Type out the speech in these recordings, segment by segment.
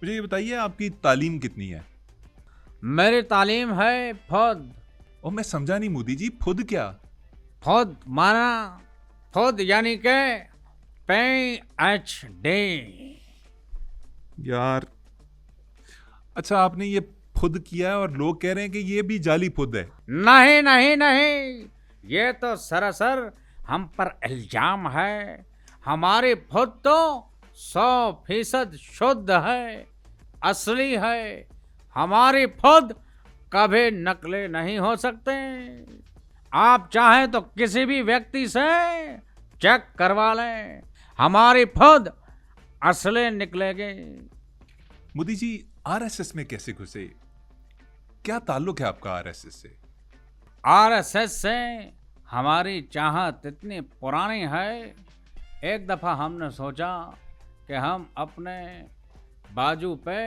मुझे ये बताइए आपकी तालीम कितनी है? मेरी तालीम है फौद। और मैं समझा नहीं मोदी जी, खुद क्या? फौद माना फौद यानी के PhD। यार अच्छा, आपने ये खुद किया है और लोग कह रहे हैं कि ये भी जाली खुद है। नहीं नहीं नहीं, ये तो सरासर हम पर इल्जाम है। हमारी खुद तो 100% शुद्ध है, असली है। हमारी खुद कभी नकली नहीं हो सकते। आप चाहें तो किसी भी व्यक्ति से चेक करवा लें, हमारी खुद असली निकलेगी। मोदी जी, आरएसएस में कैसे घुसे? क्या ताल्लुक है आपका आरएसएस से? आरएसएस से हमारी चाहत इतनी पुरानी है। एक दफा हमने सोचा कि हम अपने बाजू पे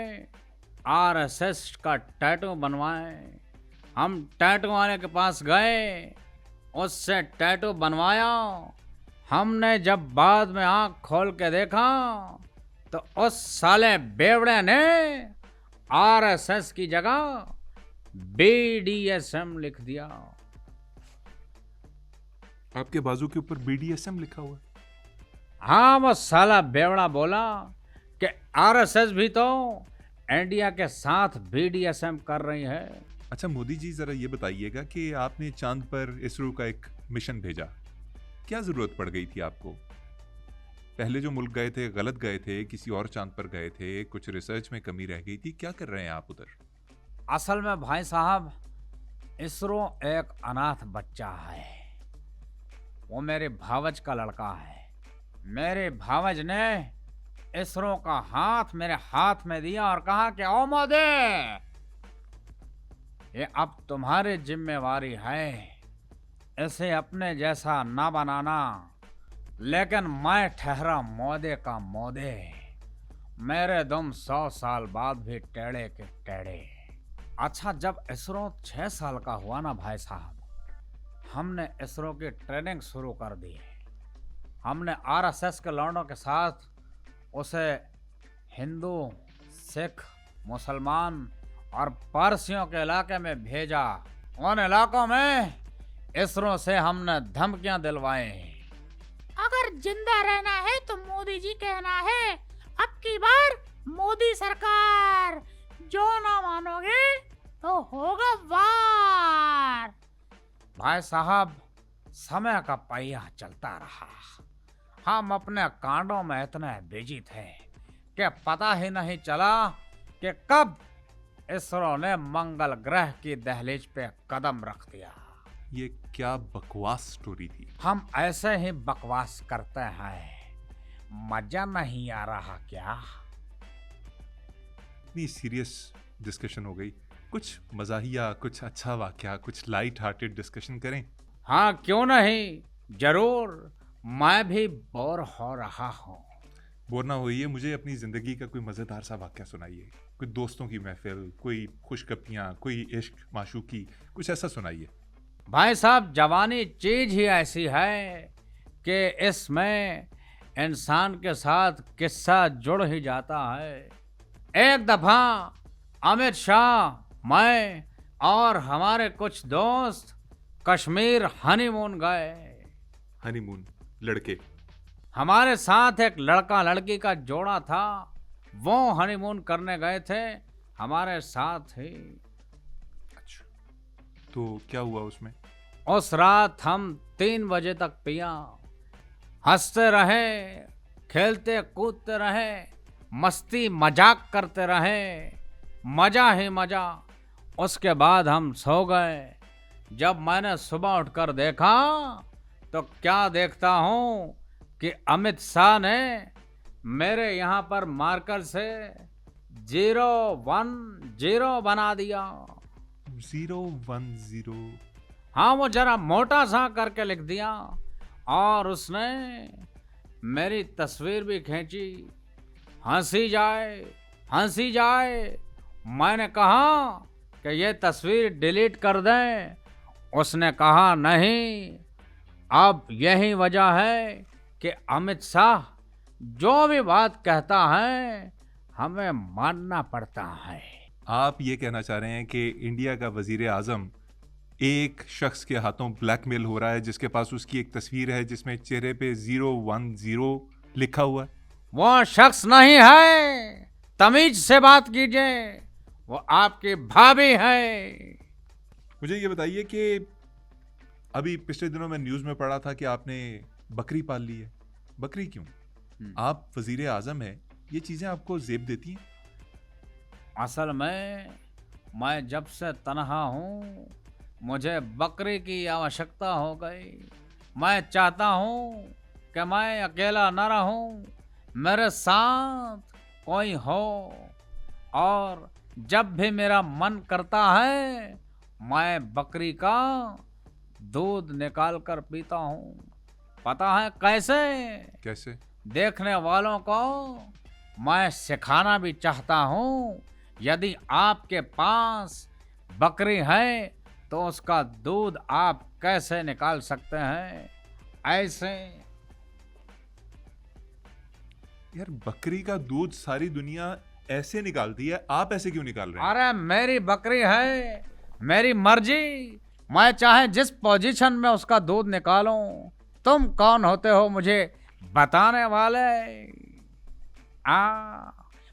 आरएसएस का टैटू बनवाएं। हम टैटू वाले के पास गए, उससे टैटू बनवाया। हमने जब बाद में आंख खोल के देखा तो उस साले बेवड़े ने आरएसएस की जगह BDSM लिख दिया। आपके बाजू के ऊपर BDSM लिखा हुआ है? हाँ, वो साला बेवड़ा बोला कि आरएसएस भी तो इंडिया के साथ BDSM कर रही है। अच्छा मोदी जी, जरा ये बताइएगा कि आपने चांद पर इसरो का एक मिशन भेजा, क्या जरूरत पड़ गई थी आपको? पहले जो मुल्क गए थे गलत गए थे, किसी और चांद पर गए थे, कुछ रिसर्च में कमी रह गई थी, क्या कर रहे हैं आप उधर? असल में भाई साहब, इसरो एक अनाथ बच्चा है। वो मेरे भावज का लड़का है। मेरे भावज ने इसरो का हाथ मेरे हाथ में दिया और कहा कि ओ मोदी, ये अब तुम्हारी जिम्मेवारी है, इसे अपने जैसा ना बनाना। लेकिन मैं ठहरा मोदी का मोदी। मेरे दुम 100 साल बाद भी टेढ़े के टेढ़े। अच्छा, जब इसरो 6 साल का हुआ ना भाई साहब, हमने इसरो की ट्रेनिंग शुरू कर दी। हमने आरएसएस के लौंडों के साथ उसे हिंदू, सिख, मुसलमान और पारसियों के इलाके में भेजा। उन इलाकों में इसरो से हमने धमकियां दिलवाई। अगर जिंदा रहना है तो मोदी जी कहना है, अब की बार मोदी सरकार। जो ना मानोगे तो होगा वार। भाई साहब, समय का पहिया चलता रहा। हम अपने कांडों में इतने बिजी थे कि पता ही नहीं चला कि कब इसरो ने मंगल ग्रह की दहलीज पे कदम रख दिया। ये क्या बकवास स्टोरी थी? हम ऐसे ही बकवास करते हैं, मजा नहीं आ रहा क्या? इतनी सीरियस डिस्कशन हो गई, कुछ मजाहिया, कुछ अच्छा वाकया, कुछ लाइट हार्टेड डिस्कशन करें। हाँ, क्यों नहीं, जरूर। मैं भी बोर हो रहा हूँ। बोर ना होइए, मुझे अपनी जिंदगी का कोई मजेदार सा वाकया सुनाइए। कोई दोस्तों की महफिल, कोई खुशगपियाँ, कोई इश्क माशूकी, कुछ ऐसा सुनाइए। भाई साहब, जवानी चीज ही ऐसी है कि इसमें इंसान के साथ किस्सा जुड़ ही जाता है। एक दफा अमित शाह, मैं और हमारे कुछ दोस्त कश्मीर हनीमून गए। हनीमून, लड़के? हमारे साथ एक लड़का लड़की का जोड़ा था। वो हनीमून करने गए थे हमारे साथ ही। अच्छा, तो क्या हुआ उसमें? उस रात हम 3 बजे तक पिया, हंसते रहे, खेलते कूदते रहे, मस्ती मजाक करते रहे, मजा ही मजा। उसके बाद हम सो गए। जब मैंने सुबह उठकर देखा तो क्या देखता हूँ कि अमित शाह ने मेरे यहाँ पर मार्कर से 010 बना दिया। 010? हाँ, वो जरा मोटा सा करके लिख दिया। और उसने मेरी तस्वीर भी खींची। हंसी जाए, हंसी जाए। मैंने कहा कि ये तस्वीर डिलीट कर दें। उसने कहा नहीं, अब यही वजह है कि अमित शाह जो भी बात कहता है हमें मानना पड़ता है। आप ये कहना चाह रहे हैं कि इंडिया का वजीर आजम एक शख्स के हाथों ब्लैकमेल हो रहा है, जिसके पास उसकी एक तस्वीर है जिसमें चेहरे पे 010 लिखा हुआ है? वो शख्स नहीं है, तमीज से बात कीजिए, वो आपकी भाभी है। मुझे ये बताइए कि अभी पिछले दिनों में न्यूज़ में पढ़ा था कि आपने बकरी पाल ली है। बकरी क्यों? आप वजीर आजम हैं, ये चीज़ें आपको जेब देती हैं? असल में मैं जब से तन्हा हूँ, मुझे बकरी की आवश्यकता हो गई। मैं चाहता हूँ कि मैं अकेला न रहूँ, मेरे साथ कोई हो, और जब भी मेरा मन करता है मैं बकरी का दूध निकाल कर पीता हूँ। पता है कैसे? कैसे? देखने वालों को मैं सिखाना भी चाहता हूँ। यदि आपके पास बकरी है तो उसका दूध आप कैसे निकाल सकते हैं, ऐसे। यार, बकरी का दूध सारी दुनिया ऐसे निकालती है, आप ऐसे क्यों निकाल रहे हैं? अरे मेरी बकरी है, मेरी मर्जी, मैं चाहे जिस पोजीशन में उसका दूध निकालूं। तुम कौन होते हो मुझे बताने वाले?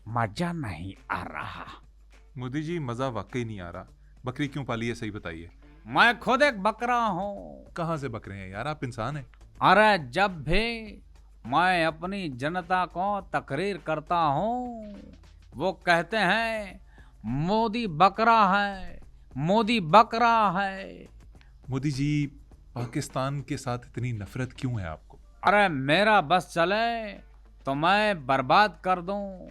मजा नहीं आ रहा। मोदी जी, मजा वाकई नहीं आ रहा। बकरी क्यों पाली है, सही बताइए। मैं खुद एक बकरा हूँ। कहाँ से बकरे हैं यार, आप इंसान हैं। अरे जब भी मैं अपनी जनता को तकरीर करता हूँ, वो कहते हैं मोदी बकरा है, मोदी बकरा है। मोदी जी, पाकिस्तान के साथ इतनी नफरत क्यों है आपको? अरे मेरा बस चले तो मैं बर्बाद कर दूं,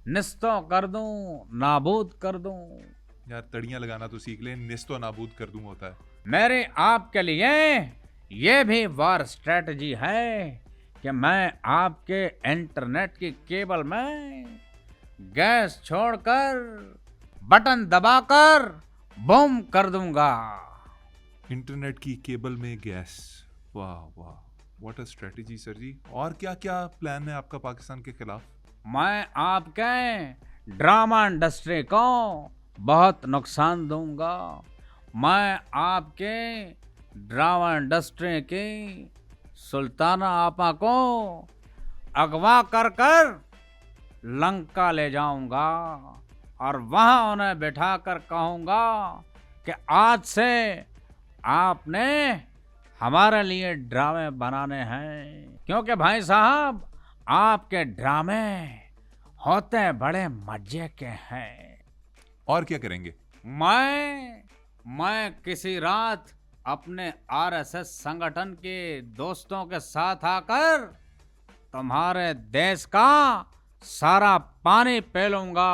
निस्तो कर दूं, नाबूद कर दूं। यार, तड़ियां लगाना तो सीख लें, निस्तो नाबूद कर दूं होता है। मेरे आपके लिए ये भी वार स्ट्रेटजी है कि मैं आपके इंटरनेट की केबल में गैस छोड़कर बटन दबाकर बूम कर दूंगा। इंटरनेट की केबल में गैस? वाह वाह, व्हाट अ स्ट्रेटजी सर जी। और क्या क्या प्लान है आपका पाकिस्तान के खिलाफ? मैं आपके ड्रामा इंडस्ट्री को बहुत नुकसान दूंगा। मैं आपके ड्रामा इंडस्ट्री की सुल्ताना आपा को अगवा कर कर लंका ले जाऊंगा और वहां उन्हें बिठा कर कहूंगा कि आज से आपने हमारे लिए ड्रामे बनाने हैं, क्योंकि भाई साहब आपके ड्रामे होते बड़े मजे के हैं। और क्या करेंगे? मैं किसी रात अपने आरएसएस संगठन के दोस्तों के साथ आकर तुम्हारे देश का सारा पानी पी लूंगा।